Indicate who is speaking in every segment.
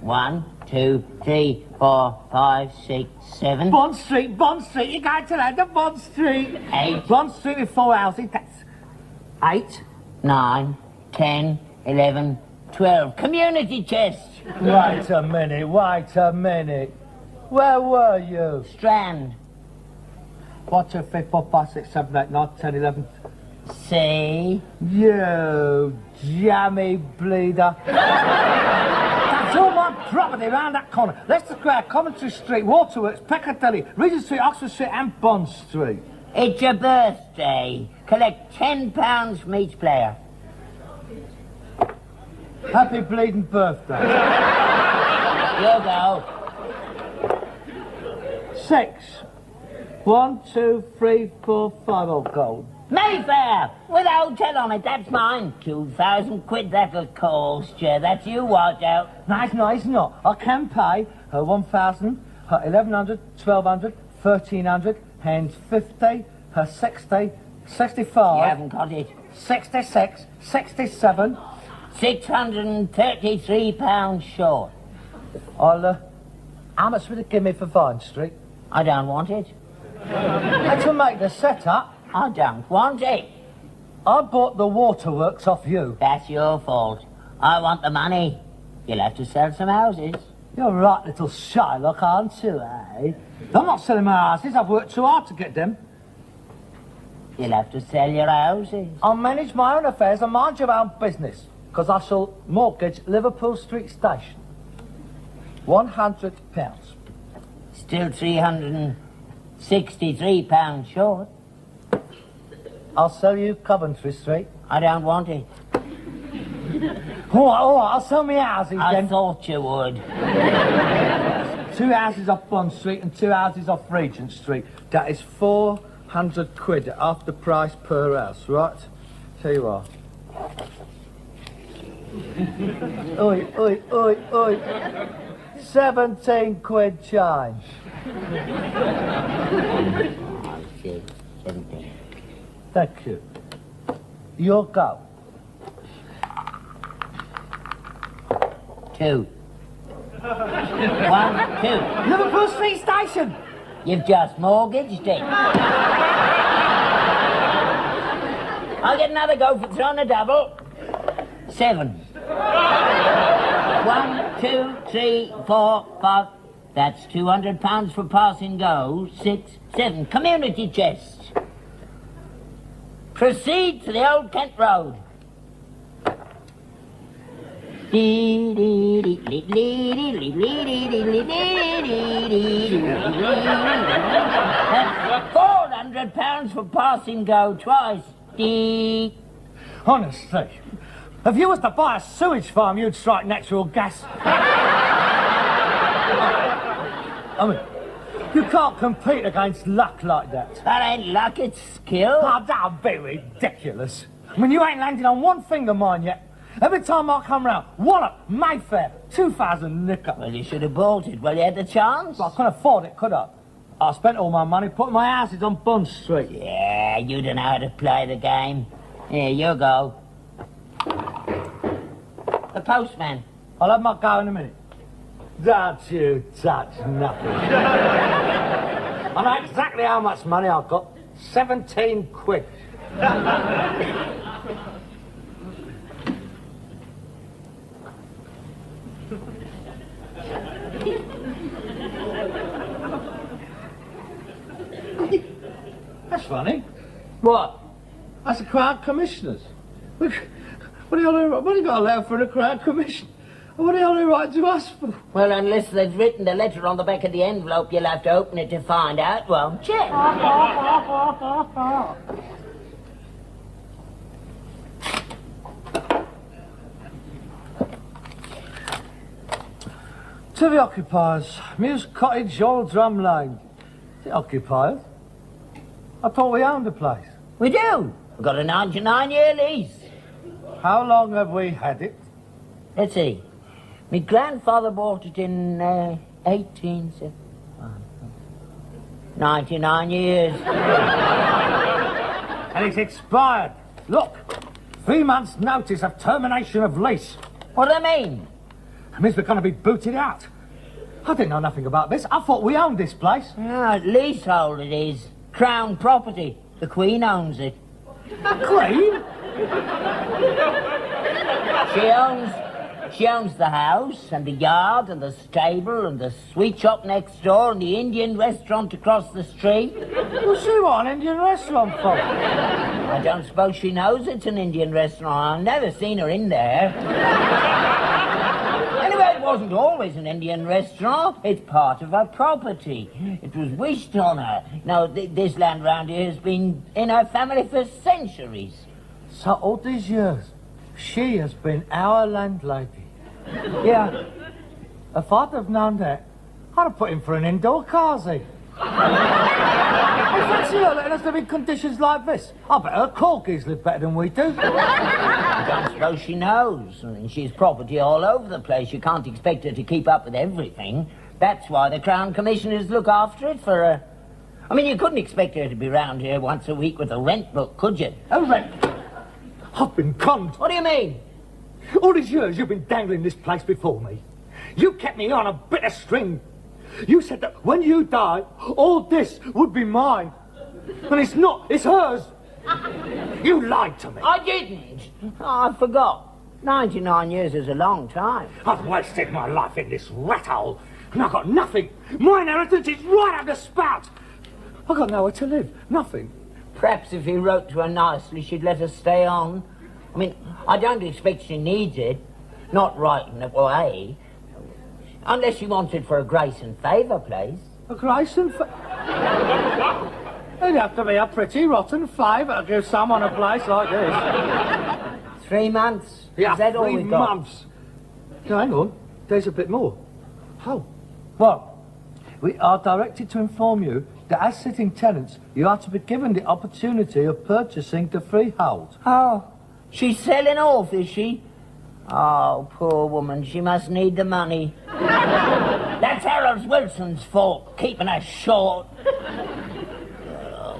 Speaker 1: One, two, three, 4, 5, 6, 7.
Speaker 2: Bond Street, you're going to land at Bond Street.
Speaker 1: 8.
Speaker 2: Bond Street with 4 houses, that's 8.
Speaker 1: 9, 10, 11, 12. Community chest.
Speaker 2: Wait a minute. Where were you?
Speaker 1: Strand.
Speaker 2: 1, 2, 3, 4, 5, 6, 7, 8, 9, 10, 11.
Speaker 1: C.
Speaker 2: You jammy bleeder. That's all my property round that corner. Leicester Square, Coventry Street, Waterworks, Piccadilly, Regent Street, Oxford Street and Bond Street.
Speaker 1: It's your birthday. Collect £10 from each player.
Speaker 2: Happy bleeding birthday.
Speaker 1: You'll go.
Speaker 2: 6. 1, 2, 3, 4, 5 old gold.
Speaker 1: Mayfair, with a hotel on it, that's mine. 2,000 quid that'll cost you. That's you, watch out.
Speaker 2: No, it's not. I can pay her 1,000, her 1,100, 1,200, 1,300, hands 50, her 60, 65.
Speaker 1: You haven't got it.
Speaker 2: 66, 67.
Speaker 1: £633 short.
Speaker 2: How much would it give me for Vine Street?
Speaker 1: I don't want it.
Speaker 2: Had to make the setup.
Speaker 1: I don't want it.
Speaker 2: I bought the Waterworks off you.
Speaker 1: That's your fault. I want the money. You'll have to sell some houses.
Speaker 2: You're right, little Shylock, aren't you, eh? I'm not selling my houses. I've worked too hard to get them.
Speaker 1: You'll have to sell your houses.
Speaker 2: I'll manage my own affairs and mind your own business, because I shall mortgage Liverpool Street Station. £100.
Speaker 1: Still £363 short.
Speaker 2: I'll sell you Coventry Street.
Speaker 1: I don't want it.
Speaker 2: All right, I'll sell me houses then.
Speaker 1: I thought you would.
Speaker 2: 2 houses off Bond Street and 2 houses off Regent Street. That is 400 quid after price per house, right? Tell you what. Oi. 17 quid change.
Speaker 1: Oh, shit. 17.
Speaker 2: Thank you. Your go.
Speaker 1: 2. 1, 2.
Speaker 2: Liverpool Street Station.
Speaker 1: You've just mortgaged it. I'll get another go for throwing a double. 7. 1, 2, 3, 4, 5. That's £200 for passing go. 6, 7. Community chest. Proceed to the Old Kent Road. That's £400 for passing go twice.
Speaker 2: Honestly, if you was to buy a sewage farm, you'd strike natural gas. I mean, you can't compete against luck like that.
Speaker 1: That ain't luck, it's skill.
Speaker 2: Oh, that'd be ridiculous. I mean, you ain't landed on one finger mine yet. Every time I come round, Wallop, Mayfair, 2,000 nicker.
Speaker 1: Well, you should have bought it while you had the chance.
Speaker 2: But I couldn't afford it, could I? I spent all my money putting my houses on Bond Street.
Speaker 1: Yeah, you don't know how to play the game. Here, you go. The postman.
Speaker 2: I'll have my go in a minute. Don't you touch nothing. I know exactly how much money I've got. 17 quid. That's funny. What? That's the Crown Commissioners. What do you got allowed for a Crown Commission? What are they only writing to us for?
Speaker 1: Well, unless they've written the letter on the back of the envelope, you'll have to open it to find out, won't you?
Speaker 2: To the occupiers, Mews Cottage, Old Drum Lane. The occupiers? I thought we owned the place.
Speaker 1: We do. We've got a 99-year lease.
Speaker 2: How long have we had it?
Speaker 1: Let's see. My grandfather bought it in 1870. 99 years.
Speaker 2: And it's expired. Look, 3 months' notice of termination of lease.
Speaker 1: What do they mean?
Speaker 2: It means we're going to be booted out. I didn't know nothing about this. I thought we owned this place.
Speaker 1: No, leasehold it is. Crown property. The Queen owns it.
Speaker 2: The Queen?
Speaker 1: She owns the house and the yard and the stable and the sweet shop next door and the Indian restaurant across the street.
Speaker 2: Well, she want an Indian restaurant for?
Speaker 1: I don't suppose she knows it's an Indian restaurant. I've never seen her in there. Anyway, it wasn't always an Indian restaurant. It's part of her property. It was wished on her. Now, this land round here has been in her family for centuries.
Speaker 2: So all these years, she has been our landlady. Yeah. If I'd have known that, I'd have put him for an indoor carsy. I fancy her letting us live in conditions like this. I bet her corgis live better than we do.
Speaker 1: I don't suppose she knows. I mean, she's property all over the place. You can't expect her to keep up with everything. That's why the Crown Commissioners look after it for her. I mean, you couldn't expect her to be round here once a week with a rent book, could you?
Speaker 2: A rent? I've been conned.
Speaker 1: What do you mean?
Speaker 2: All these years you've been dangling this place before me. You kept me on a bit of string. You said that when you die, all this would be mine. And it's not, it's hers. You lied to me.
Speaker 1: I didn't. Oh, I forgot. 99 years is a long time.
Speaker 2: I've wasted my life in this rat hole, and I've got nothing. My inheritance is right up the spout. I've got nowhere to live, nothing.
Speaker 1: Perhaps if you wrote to her nicely, she'd let us stay on. I mean, I don't expect she needs it. Not right in away. Unless she wants it for a grace and favour place.
Speaker 2: A grace and favour? It'd have to be a pretty rotten favour to give someone a place like this.
Speaker 1: 3 months?
Speaker 2: Yeah,
Speaker 1: Is that all
Speaker 2: 3
Speaker 1: we've got?
Speaker 2: months. No, hang on. There's a bit more. How? Well, we are directed to inform you that as sitting tenants, you are to be given the opportunity of purchasing the freehold.
Speaker 1: Oh, she's selling off, is she? Oh, poor woman, she must need the money. That's Harold Wilson's fault, keeping her short.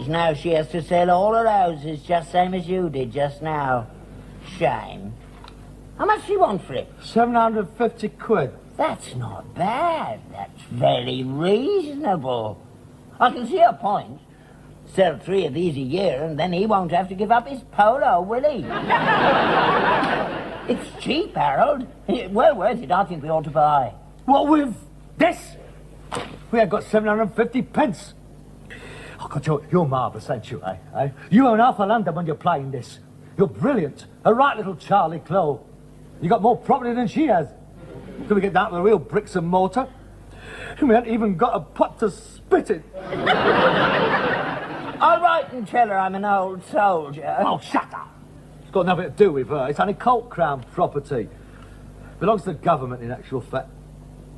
Speaker 1: Now she has to sell all her houses, just same as you did just now. Shame. How much do you want for it?
Speaker 2: 750 quid.
Speaker 1: That's not bad. That's very reasonable. I can see her point. Sell 3 of these a year, and then he won't have to give up his polo, will he? It's cheap, Harold. Well worth it. I think we ought to buy.
Speaker 2: What with this? We have got 750 pence. Oh, God, you're marvellous, ain't you, eh? You own half of London when you're playing this. You're brilliant. A right little Charlie Clow. You got more property than she has. Till we get down to the real bricks and mortar. And we haven't even got a pot to spit in.
Speaker 1: I'll write and tell her I'm an old soldier.
Speaker 2: Oh, shut up. It's got nothing to do with her. It's only Colt Crown property. Belongs to the government, in actual fact.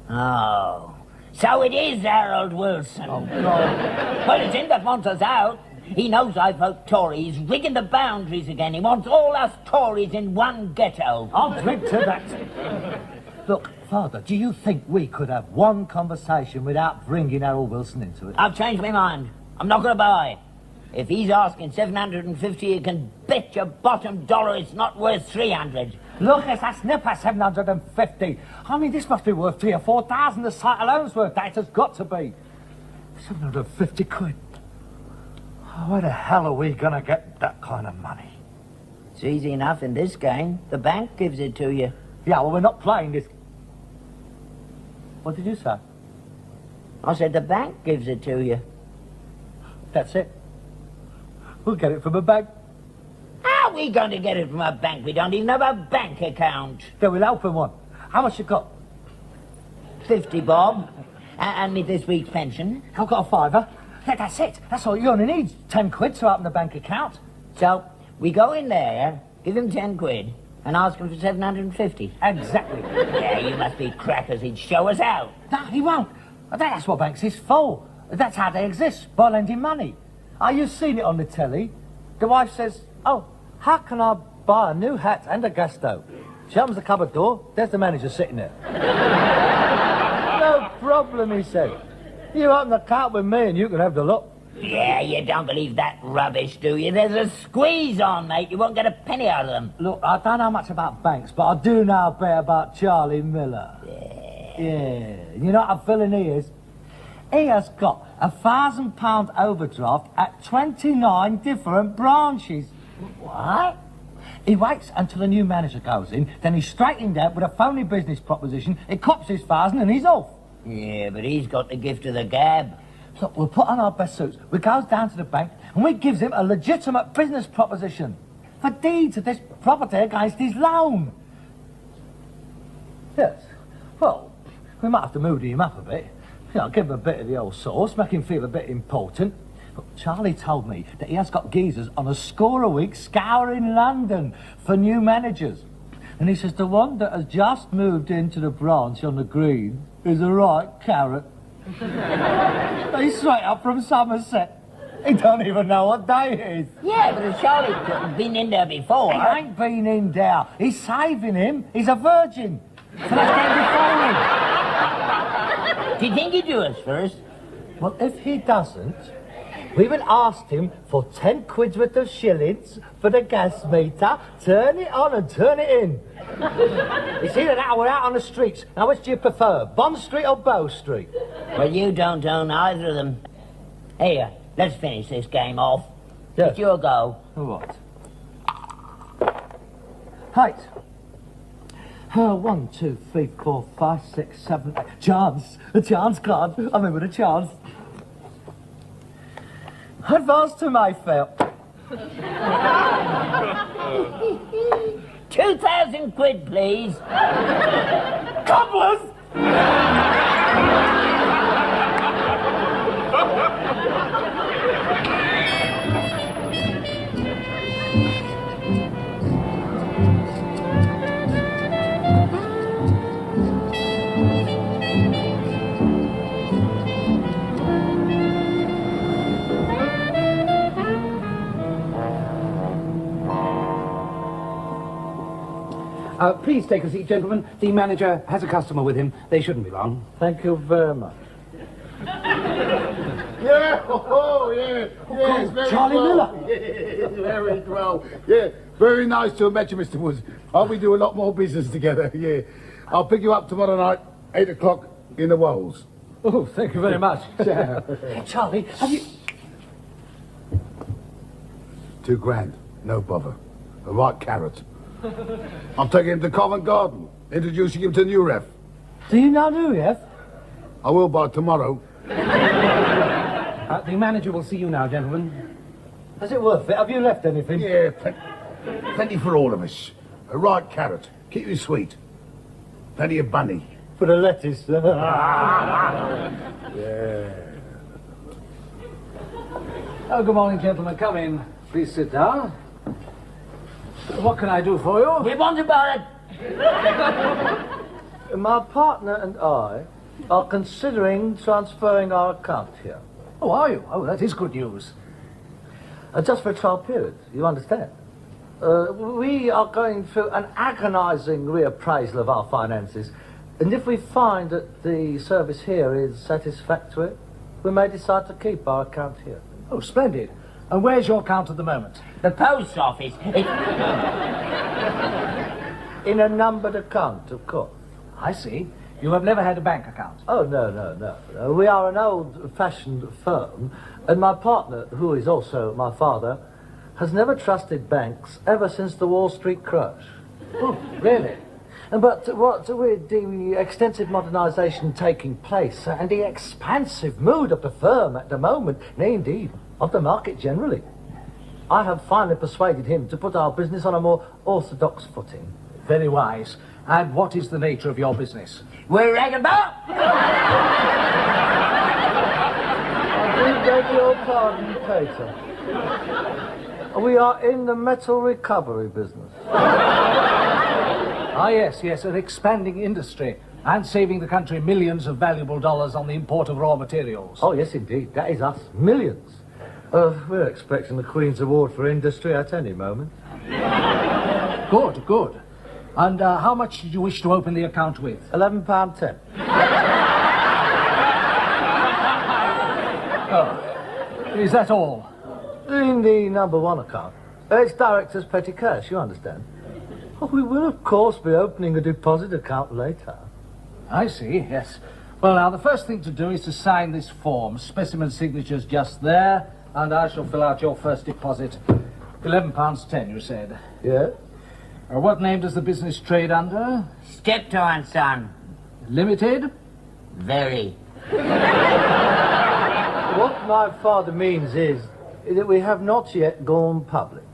Speaker 1: Oh. So it is Harold Wilson.
Speaker 2: Oh, God.
Speaker 1: Well, it's him that wants us out. He knows I vote Tory. He's rigging the boundaries again. He wants all us Tories in one ghetto.
Speaker 2: I'll drink to that. Look, Father, do you think we could have one conversation without bringing Harold Wilson into it?
Speaker 1: I've changed my mind. I'm not going to buy. If he's asking 750, you can bet your bottom dollar it's not worth 300.
Speaker 2: Look, it's a snipper, 750. I mean, this must be worth 3,000 or 4,000. The site alone's worth that. It has got to be. 750 quid. Oh, where the hell are we going to get that kind of money?
Speaker 1: It's easy enough in this game. The bank gives it to you.
Speaker 2: Yeah, well, we're not playing this. What did you say?
Speaker 1: I said the bank gives it to you.
Speaker 2: That's it. We'll get it from a bank.
Speaker 1: How are we going to get it from a bank? We don't even have a bank account.
Speaker 2: Then we'll open one. How much you got?
Speaker 1: 50 bob. And me this week's pension.
Speaker 2: I've got a fiver. Yeah, that's it. That's all you only need. 10 quid to open the bank account.
Speaker 1: So, we go in there, give him 10 quid, and ask him for 750.
Speaker 2: Exactly.
Speaker 1: Yeah, you must be crackers. He'd show us out.
Speaker 2: No, he won't. That's what banks is for. That's how they exist, by lending money. You've seen it on the telly. The wife says, oh, how can I buy a new hat and a gas stove? She opens the cupboard door, there's the manager sitting there. No problem, he said. You open the account with me and you can have the lot.
Speaker 1: Yeah, you don't believe that rubbish, do you? There's a squeeze on, mate. You won't get a penny out of them.
Speaker 2: Look, I don't know much about banks, but I do know a bit about Charlie Miller. Yeah. You know what a villain he is? He has got £1,000 overdraft at 29 different branches.
Speaker 1: What?
Speaker 2: He waits until the new manager goes in, then he's straightened out with a phony business proposition, he cops his 1,000 and he's off.
Speaker 1: Yeah, but he's got the gift of the gab.
Speaker 2: So we'll put on our best suits, we goes down to the bank and we gives him a legitimate business proposition for deeds of this property against his loan. Yes, well, we might have to moody him up a bit. You know, give him a bit of the old sauce, make him feel a bit important. But Charlie told me that he has got geezers on a score a week scouring London for new managers. And he says the one that has just moved into the branch on the green is a right carrot. He's straight up from Somerset. He don't even know what day it is.
Speaker 1: Yeah, but if Charlie's been in there before...
Speaker 2: He ain't been in there. He's saving him. He's a virgin. So let's get before him.
Speaker 1: Do you think he'd do us first?
Speaker 2: Well, if he doesn't, we will ask him for 10 quid's worth of shillings for the gas meter, turn it on and turn it in. It's either that or we're out on the streets. Now, which do you prefer, Bond Street or Bow Street?
Speaker 1: Well, you don't own either of them. Here, let's finish this game off.
Speaker 2: Yes.
Speaker 1: It's your go.
Speaker 2: All right. Height. 1, 2, 3, 4, 5, 6, 7, 8. Chance. A chance card. I remember the chance. Advance to Mayfair.
Speaker 1: 2,000 quid, please.
Speaker 2: Cobblers!
Speaker 3: Please take a seat, gentlemen. The manager has a customer with him. They shouldn't be long.
Speaker 2: Thank you very much.
Speaker 4: Yeah, yeah, it's very
Speaker 2: Charlie
Speaker 4: well.
Speaker 2: Miller.
Speaker 4: Yeah, very well. Yeah, very nice to have met you, Mr. Woods. Hope we do a lot more business together, yeah. I'll pick you up tomorrow night, 8 o'clock, in the Wolds.
Speaker 2: Oh, thank you very much. Charlie, have you...
Speaker 4: £2,000, no bother. A right carrot. I'm taking him to Covent Garden, introducing him to new ref.
Speaker 2: Do you know New Ref?
Speaker 4: I will by tomorrow.
Speaker 3: The manager will see you now, gentlemen.
Speaker 2: Is it worth it? Have you left anything?
Speaker 4: Yeah, plenty for all of us. A right carrot. Keep you sweet. Plenty of bunny.
Speaker 2: For the lettuce.
Speaker 4: Yeah.
Speaker 3: Oh, good morning, gentlemen. Come in. Please sit down. What can I do for you?
Speaker 1: We want about it.
Speaker 2: My partner and I are considering transferring our account here.
Speaker 3: Oh, are you? Oh, that is good news.
Speaker 2: Just for a trial period, you understand? We are going through an agonizing reappraisal of our finances, and if we find that the service here is satisfactory, we may decide to keep our account here.
Speaker 3: Oh, splendid. And where's your account at the moment?
Speaker 1: The post office.
Speaker 2: In a numbered account, of course.
Speaker 3: I see. You have never had a bank account?
Speaker 2: Oh, no. We are an old-fashioned firm, and my partner, who is also my father, has never trusted banks ever since the Wall Street crash.
Speaker 3: Oh, really?
Speaker 2: But what with the extensive modernisation taking place and the expansive mood of the firm at the moment, nay, indeed, of the market generally, I have finally persuaded him to put our business on a more orthodox footing.
Speaker 3: Very wise. And what is the nature of your business?
Speaker 1: We're rag about.
Speaker 2: I do beg your pardon, Peter. We are in the metal recovery business.
Speaker 3: Ah, yes, an expanding industry and saving the country millions of valuable dollars on the import of raw materials.
Speaker 2: Oh, yes, indeed. That is us. Millions. We're expecting the Queen's Award for Industry at any moment.
Speaker 3: Good. And how much did you wish to open the account with?
Speaker 2: £11.10.
Speaker 3: Oh, is that all?
Speaker 2: In the number one account. It's director's petty cash, you understand. Oh, we will, of course, be opening a deposit account later.
Speaker 3: I see, yes. Well, now, the first thing to do is to sign this form. Specimen signature's just there, and I shall fill out your first deposit. £11.10, you said.
Speaker 2: Yeah?
Speaker 3: What name does the business trade under?
Speaker 1: Steptoe and Son.
Speaker 3: Limited?
Speaker 1: Very.
Speaker 2: What my father means is that we have not yet gone public.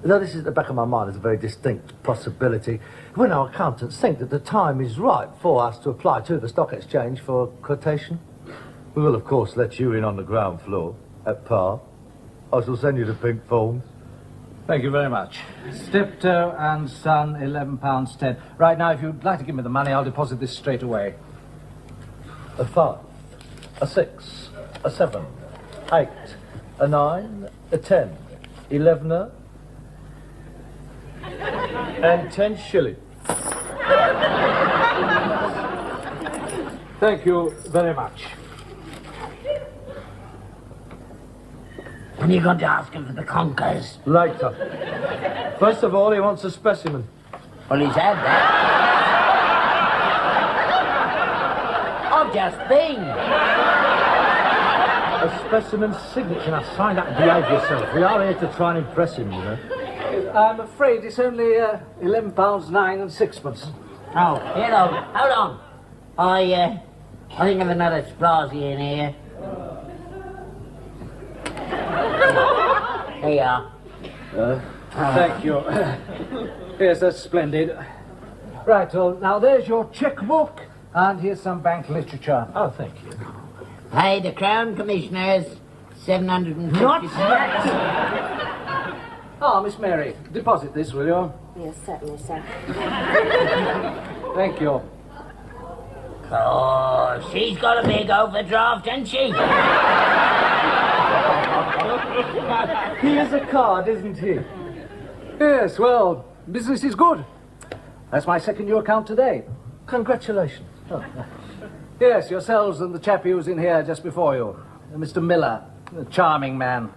Speaker 2: Though this is at the back of my mind as a very distinct possibility. When our accountants think that the time is right for us to apply to the stock exchange for quotation, we will, of course, let you in on the ground floor, at par. I shall send you the pink forms.
Speaker 3: Thank you very much. Steptoe and Son, £11.10. Right, now, if you'd like to give me the money, I'll deposit this straight away.
Speaker 2: A 5, a 6, a 7, 8, a 9, a 10, 11, and 10 shillings.
Speaker 3: Thank you very much.
Speaker 1: When are you going to ask him for the conkers?
Speaker 2: Later. First of all, he wants a specimen.
Speaker 1: Well, he's had that. I've just been.
Speaker 2: A specimen signature. Now, sign that and behave yourself. We are here to try and impress him, you know.
Speaker 3: I'm afraid it's only £11.09 and sixpence.
Speaker 1: Oh, hello. Hold on. I think I've another Sprasi in here. Here you are.
Speaker 3: Thank you. Yes, that's splendid. Right, well, now there's your checkbook, and here's some bank literature.
Speaker 2: Oh, thank you.
Speaker 1: Hey, the Crown Commissioners, 750...
Speaker 2: Not
Speaker 3: Ah, Miss Mary, deposit this, will you?
Speaker 5: Yes, certainly, sir.
Speaker 3: Thank you.
Speaker 1: Oh, she's got a big overdraft, hasn't she?
Speaker 2: He is a card, isn't he?
Speaker 3: Yes, well, business is good. That's my second new account today.
Speaker 2: Congratulations. Oh.
Speaker 3: Yes, yourselves and the chap who was in here just before you, Mr. Miller, a charming man.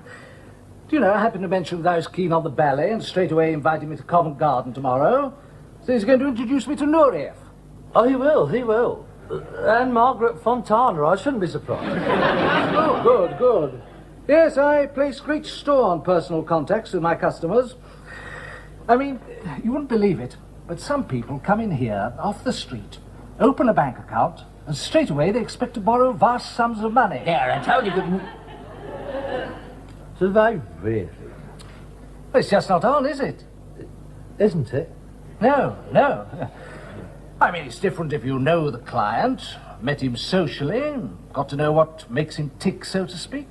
Speaker 3: Do you know, I happened to mention that I was keen on the ballet and straight away invited me to Covent Garden tomorrow. So he's going to introduce me to Nureyev.
Speaker 2: Oh, he will. And Margaret Fontana, I shouldn't be surprised.
Speaker 3: Oh, good. Yes, I place great store on personal contacts with my customers. I mean, you wouldn't believe it, but some people come in here off the street, open a bank account, and straight away they expect to borrow vast sums of money.
Speaker 1: There, I told you good...
Speaker 2: So they really...
Speaker 3: It's just not on, is it?
Speaker 2: Isn't it?
Speaker 3: No. I mean, it's different if you know the client, met him socially, got to know what makes him tick, so to speak.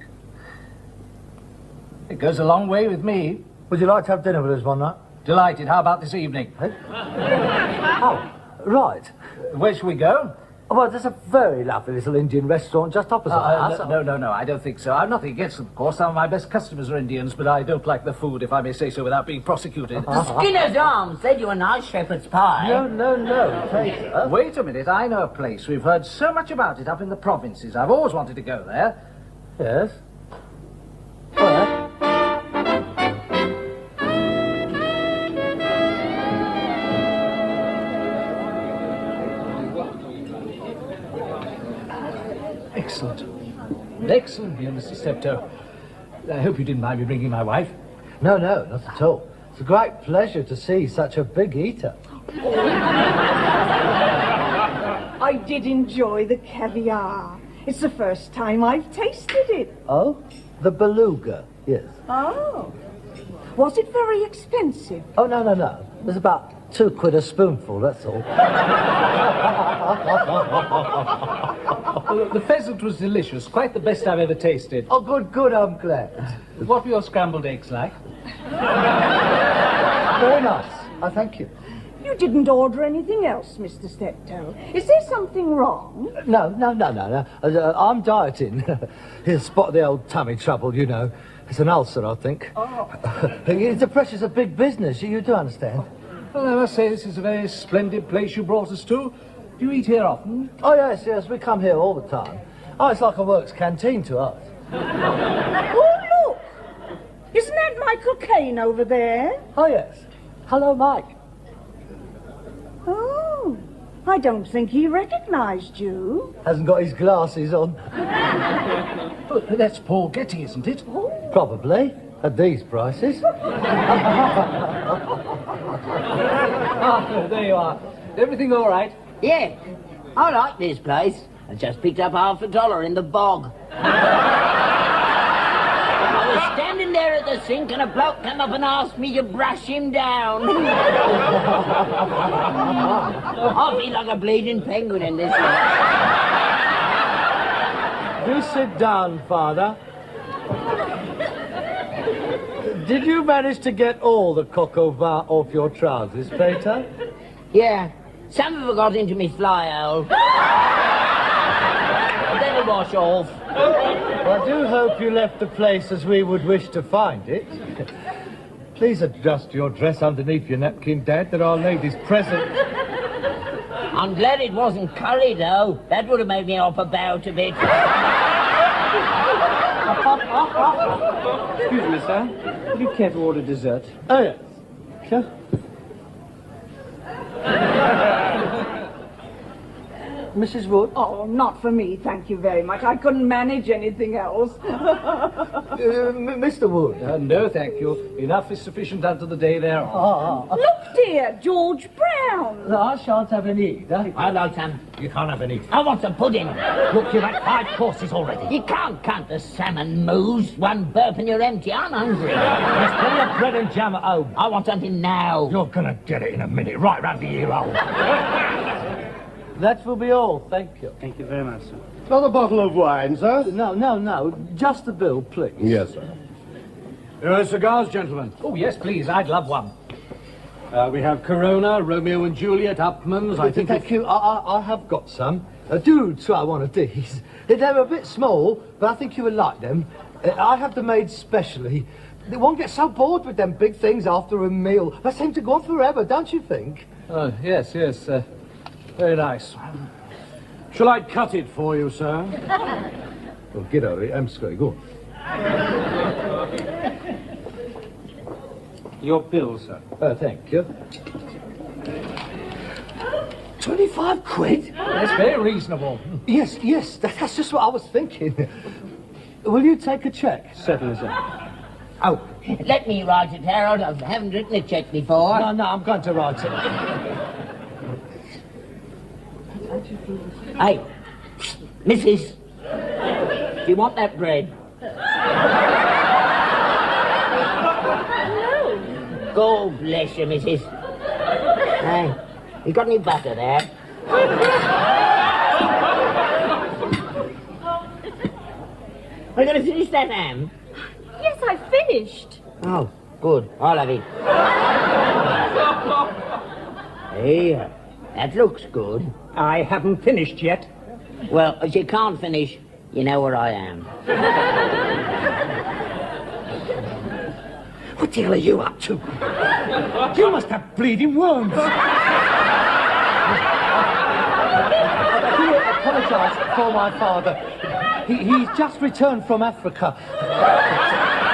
Speaker 3: It goes a long way with me.
Speaker 2: Would you like to have dinner with us one night?
Speaker 3: Delighted. How about this evening?
Speaker 2: Eh? Oh, right.
Speaker 3: Where shall we go?
Speaker 2: Well, there's a very lovely little Indian restaurant just opposite us.
Speaker 3: No, I don't think so. I've nothing against them, of course. Some of my best customers are Indians, but I don't like the food, if I may say so, without being prosecuted.
Speaker 1: Skinner's Arms said you a nice shepherd's pie.
Speaker 2: No, Peter.
Speaker 3: Wait a minute, I know a place. We've heard so much about it up in the provinces. I've always wanted to go there.
Speaker 2: Yes? Where?
Speaker 3: Excellent, dear Mr. Steptoe. I hope you didn't mind me bringing my wife.
Speaker 2: No, not at all. It's a great pleasure to see such a big eater.
Speaker 6: I did enjoy the caviar. It's the first time I've tasted it.
Speaker 2: Oh? The beluga, yes.
Speaker 6: Oh. Was it very expensive?
Speaker 2: Oh, no. There's about £2 a spoonful, that's all.
Speaker 3: Well, the pheasant was delicious. Quite the best I've ever tasted.
Speaker 2: Oh, good, I'm glad.
Speaker 3: What were your scrambled eggs like?
Speaker 2: Very nice. I thank you.
Speaker 6: You didn't order anything else, Mr. Steptoe. Is there something wrong?
Speaker 2: No. I'm dieting. Here's spot the old tummy trouble, you know. It's an ulcer, I think.
Speaker 6: Oh.
Speaker 2: The pressure's a big business, you do understand.
Speaker 3: Well, I must say this is a very splendid place you brought us to. Do you eat here often?
Speaker 2: Oh, yes, we come here all the time. Oh, it's like a works canteen to us.
Speaker 6: Oh, look! Isn't that Michael Caine over there?
Speaker 2: Oh, yes. Hello, Mike.
Speaker 6: Oh, I don't think he recognised you.
Speaker 2: Hasn't got his glasses on.
Speaker 3: Oh, that's Paul Getty, isn't it?
Speaker 2: Probably, at these prices.
Speaker 3: Ah, there you are. Everything all right?
Speaker 1: Yeah, I like this place. I just picked up $50 in the bog. I was standing there at the sink and a bloke came up and asked me to brush him down. I feel like a bleeding penguin in this one.
Speaker 2: Do sit down, Father. Did you manage to get all the coq au vin off your trousers, Peter?
Speaker 1: Yeah, some of it got into me fly hole. Then it wash off.
Speaker 2: Well, I do hope you left the place as we would wish to find it. Please adjust your dress underneath your napkin, Dad. There are ladies present.
Speaker 1: I'm glad it wasn't curry, though. That would have made me hop about a bit.
Speaker 5: Excuse me, sir. Would you care to order dessert?
Speaker 2: Oh, yes. Sure. Mrs. Wood?
Speaker 6: Oh, not for me, thank you very much. I couldn't manage anything else.
Speaker 2: Mr. Wood?
Speaker 3: No, thank you. Enough is sufficient unto the day thereof.
Speaker 6: Look, dear, George Brown.
Speaker 2: No, I shan't have any either.
Speaker 1: I like some.
Speaker 2: You can't have any.
Speaker 1: I want some pudding.
Speaker 2: Look, you've had 5 courses already.
Speaker 1: You can't count the salmon moves. One burp and you're empty. I'm hungry.
Speaker 2: There's plenty of bread and jam at home.
Speaker 1: I want something now.
Speaker 2: You're gonna get it in a minute, right round the ear hole. That will be all, thank you.
Speaker 5: Thank you very much, sir.
Speaker 4: Another bottle of wine, sir?
Speaker 2: No, just the bill, please.
Speaker 4: Yes, sir.
Speaker 3: Cigars, gentlemen. Oh, yes, please. I'd love one. We have Corona, Romeo and Juliet, Upman's. I think.
Speaker 2: Thank you, I have got some. Do try one of these. They're a bit small, but I think you will like them. I have them made specially. One gets so bored with them big things after a meal. They seem to go on forever, don't you think?
Speaker 3: Oh, yes. Very nice. Shall I cut it for you, sir?
Speaker 2: Well, get over it. I'm sorry. Go on.
Speaker 5: Your bill, sir.
Speaker 2: Thank you. 25 quid?
Speaker 3: That's very reasonable.
Speaker 2: Yes, that's just what I was thinking. Will you take a cheque?
Speaker 5: Certainly, sir.
Speaker 1: Oh, let me write it, Harold. I haven't written a cheque before.
Speaker 2: No, I'm going to write it.
Speaker 1: Hey, Mrs. Do you want that bread? No. God bless you, Mrs. Hey, you got any butter there? Are you going to finish that ham?
Speaker 7: Yes, I finished.
Speaker 1: Oh, good. I'll have it. Hey, that looks good.
Speaker 5: I haven't finished yet.
Speaker 1: Well, if you can't finish, you know where I am.
Speaker 2: What the hell are you up to? You must have bleeding worms. I do apologise for my father. He's just returned from Africa.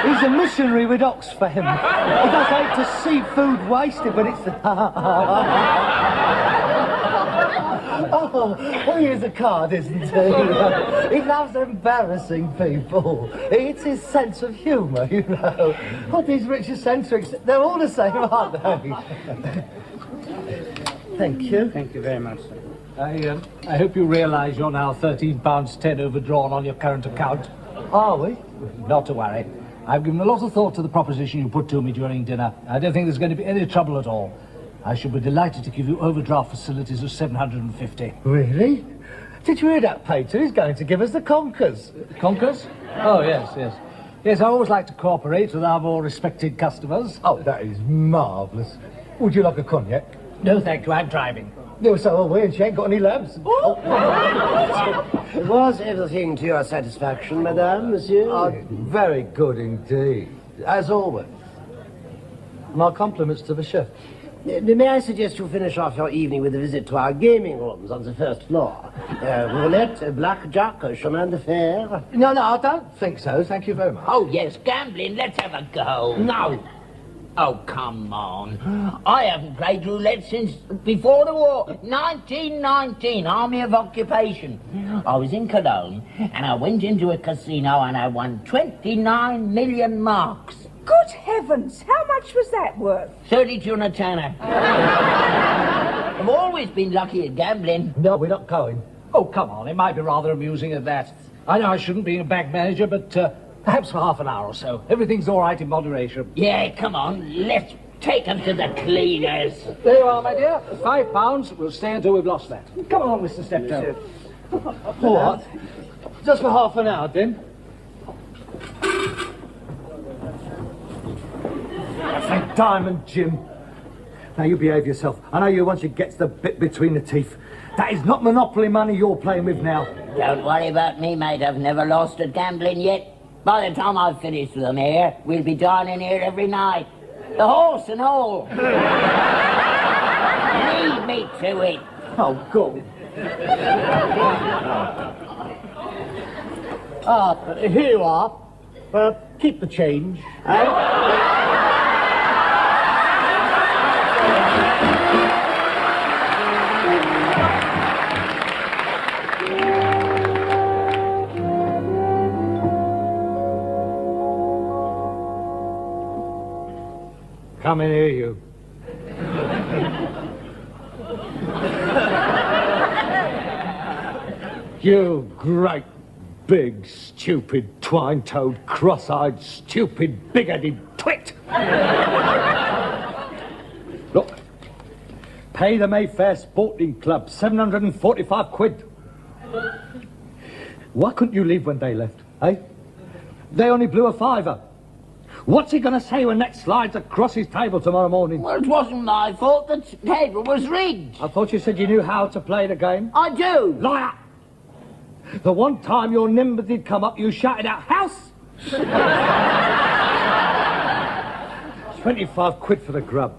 Speaker 2: He's a missionary with Oxfam. He does hate to see food wasted, but it's... Oh, here's a card, isn't he? He loves embarrassing people. It's his sense of humour, you know. What these rich eccentrics, they're all the same, aren't they? Thank you.
Speaker 5: Thank you very much, sir.
Speaker 3: I hope you realise you're now £13.10 overdrawn on your current account.
Speaker 2: Are we?
Speaker 3: Not to worry. I've given a lot of thought to the proposition you put to me during dinner. I don't think there's going to be any trouble at all. I should be delighted to give you overdraft facilities of 750.
Speaker 2: Really? Did you hear that, Pater? He's going to give us the conkers.
Speaker 3: Conkers? Oh, yes, yes. Yes, I always like to cooperate with our more respected customers.
Speaker 2: Oh, that is marvellous. Would you like a cognac?
Speaker 3: No, thank you, I'm driving.
Speaker 2: No, so are we, and she ain't got any labs.
Speaker 8: Was everything to your satisfaction, madame, monsieur?
Speaker 2: Very good indeed. As always. My compliments to the chef.
Speaker 8: May I suggest you finish off your evening with a visit to our gaming rooms on the first floor? Roulette, blackjack, chemin de fer.
Speaker 2: No, I don't think so. Thank you very much.
Speaker 1: Oh, yes, gambling. Let's have a go. No. Oh, come on. I haven't played roulette since before the war. 1919, Army of Occupation. I was in Cologne, and I went into a casino, and I won 29 million marks.
Speaker 6: Good heavens, how much was that worth?
Speaker 1: 32 and a tenner. I've always been lucky at gambling.
Speaker 2: No, we're not going.
Speaker 3: Oh, come on, it might be rather amusing at that. I know I shouldn't be a bank manager, but perhaps for half an hour or so. Everything's all right in moderation.
Speaker 1: Yeah, come on, let's take them to the cleaners.
Speaker 3: There you are, my dear. £5. We'll stay until we've lost that. Come along, Mr. Steptoe.
Speaker 2: What? Just for half an hour, then? St. Diamond, Jim. Now, you behave yourself. I know you once you get the bit between the teeth. That is not Monopoly money you're playing with now.
Speaker 1: Don't worry about me, mate. I've never lost at gambling yet. By the time I've finished with them here, we'll be dining here every night. The horse and all. Lead me to it.
Speaker 2: Oh, God. Here you are. Keep the change. Come in here, you. You great, big, stupid, twine-toed, cross-eyed, stupid, big-headed twit! Look, pay the Mayfair Sporting Club 745 quid. Why couldn't you leave when they left, eh? They only blew a fiver. What's he going to say when that slides across his table tomorrow morning?
Speaker 1: Well, it wasn't my fault. The table was rigged.
Speaker 2: I thought you said you knew how to play the game.
Speaker 1: I do.
Speaker 2: Liar! The one time your number did come up, you shouted out, "House!" 25 quid for the grub.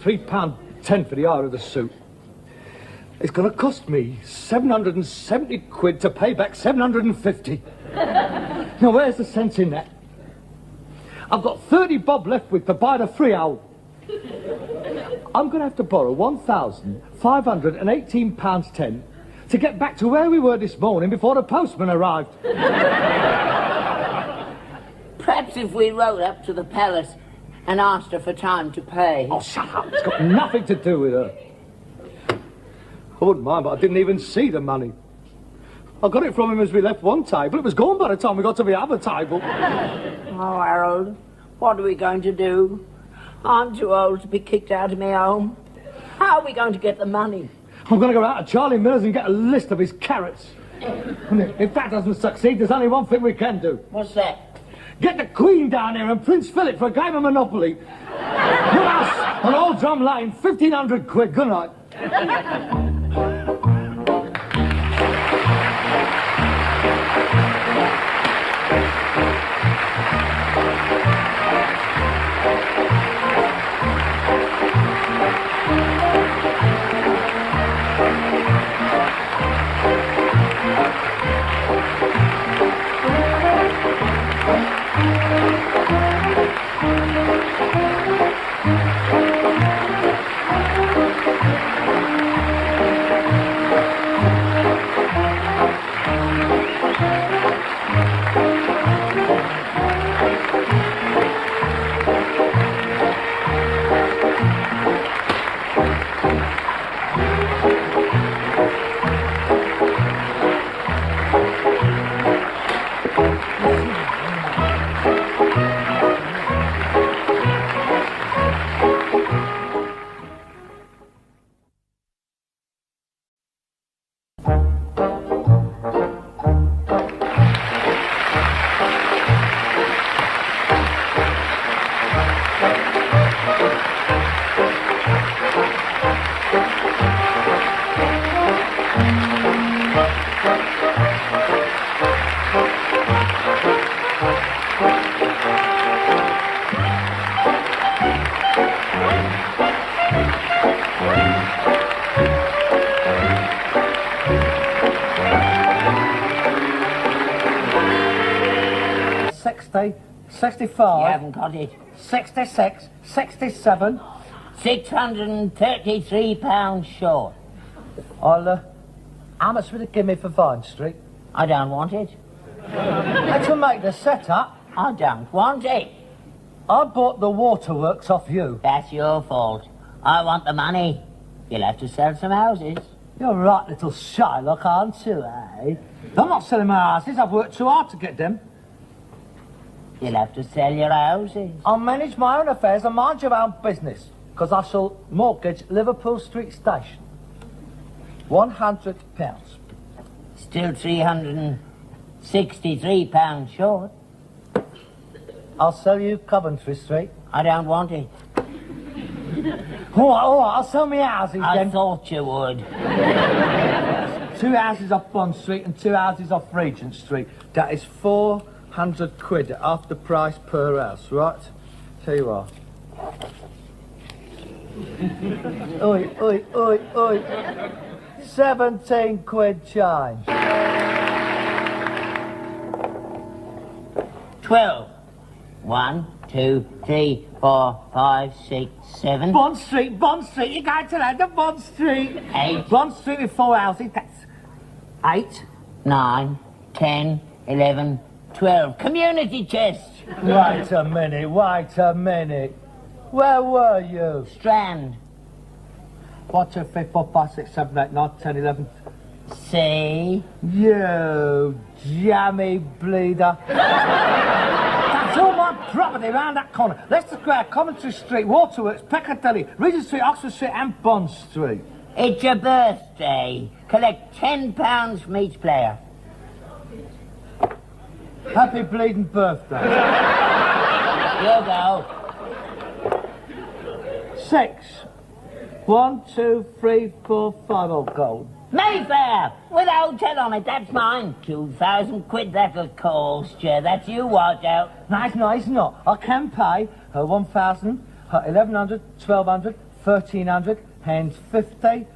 Speaker 2: £3.10 for the hire of the suit. It's going to cost me 770 quid to pay back 750. Now, where's the sense in that? I've got 30 bob left with to buy the freehold. I'm going to have to borrow £1,518.10 to get back to where we were this morning before the postman arrived.
Speaker 1: Perhaps if we rode up to the palace and asked her for time to pay.
Speaker 2: Oh, shut up. It's got nothing to do with her. I wouldn't mind, but I didn't even see the money. I got it from him as we left one table. It was gone by the time we got to the other table.
Speaker 1: Oh, Harold, what are we going to do? I'm too old to be kicked out of my home. How are we going to get the money?
Speaker 2: I'm going to go out to Charlie Miller's and get a list of his carrots. And if that doesn't succeed, there's only one thing we can do.
Speaker 1: What's that?
Speaker 2: Get the Queen down here and Prince Philip for a game of Monopoly. Put us on Old Drum Lane, 1,500 quid. Good night. 60,
Speaker 1: You
Speaker 2: 65,
Speaker 1: haven't got it.
Speaker 2: 66, 67.
Speaker 1: £633 short.
Speaker 2: How much would it give me for Vine Street?
Speaker 1: I don't want it.
Speaker 2: Let's make the setup.
Speaker 1: I don't want it.
Speaker 2: I bought the waterworks off you.
Speaker 1: That's your fault. I want the money. You'll have to sell some houses.
Speaker 2: You're right, little Shylock, aren't you, eh? I'm not selling my houses. I've worked too hard to get them.
Speaker 1: You'll have to sell your houses.
Speaker 2: I'll manage my own affairs and mind your own business, because I shall mortgage Liverpool Street Station. £100.
Speaker 1: Still £363 short.
Speaker 2: I'll sell you Coventry Street.
Speaker 1: I don't want it.
Speaker 2: All right, I'll sell me houses
Speaker 1: I
Speaker 2: then.
Speaker 1: thought you would.
Speaker 2: 2 houses off Bond Street and 2 houses off Regent Street. That is £400 after price per house, right? Tell you what. Oi, oi, oi, oi. 17 quid change.
Speaker 1: 12. 1, 2, 3, 4, 5, 6, 7.
Speaker 2: Bond Street, you're going to land at Bond Street.
Speaker 1: 8.
Speaker 2: Bond Street with 4 houses, that's 8.
Speaker 1: 9, 10, 11, 12. Community chest.
Speaker 2: Wait a minute. Where were you?
Speaker 1: Strand.
Speaker 2: 1, 2, 3, 4, 5, 6, 7, 8, 9, 10, 11.
Speaker 1: See?
Speaker 2: You jammy bleeder. That's all my property round that corner. Leicester Square, Coventry Street, Waterworks, Piccadilly, Regent Street, Oxford Street and Bond Street.
Speaker 1: It's your birthday. Collect £10 from each player.
Speaker 2: Happy bleeding birthday.
Speaker 1: You go.
Speaker 2: 6. 1, 2, 3, 4, 5 old gold.
Speaker 1: Mayfair, with a hotel on it, that's mine. 2,000 quid that'll cost you. That's you, watch out.
Speaker 2: No, it's not. I can pay her 1,000, her 1,100, 1,200, 1,300, hands 50,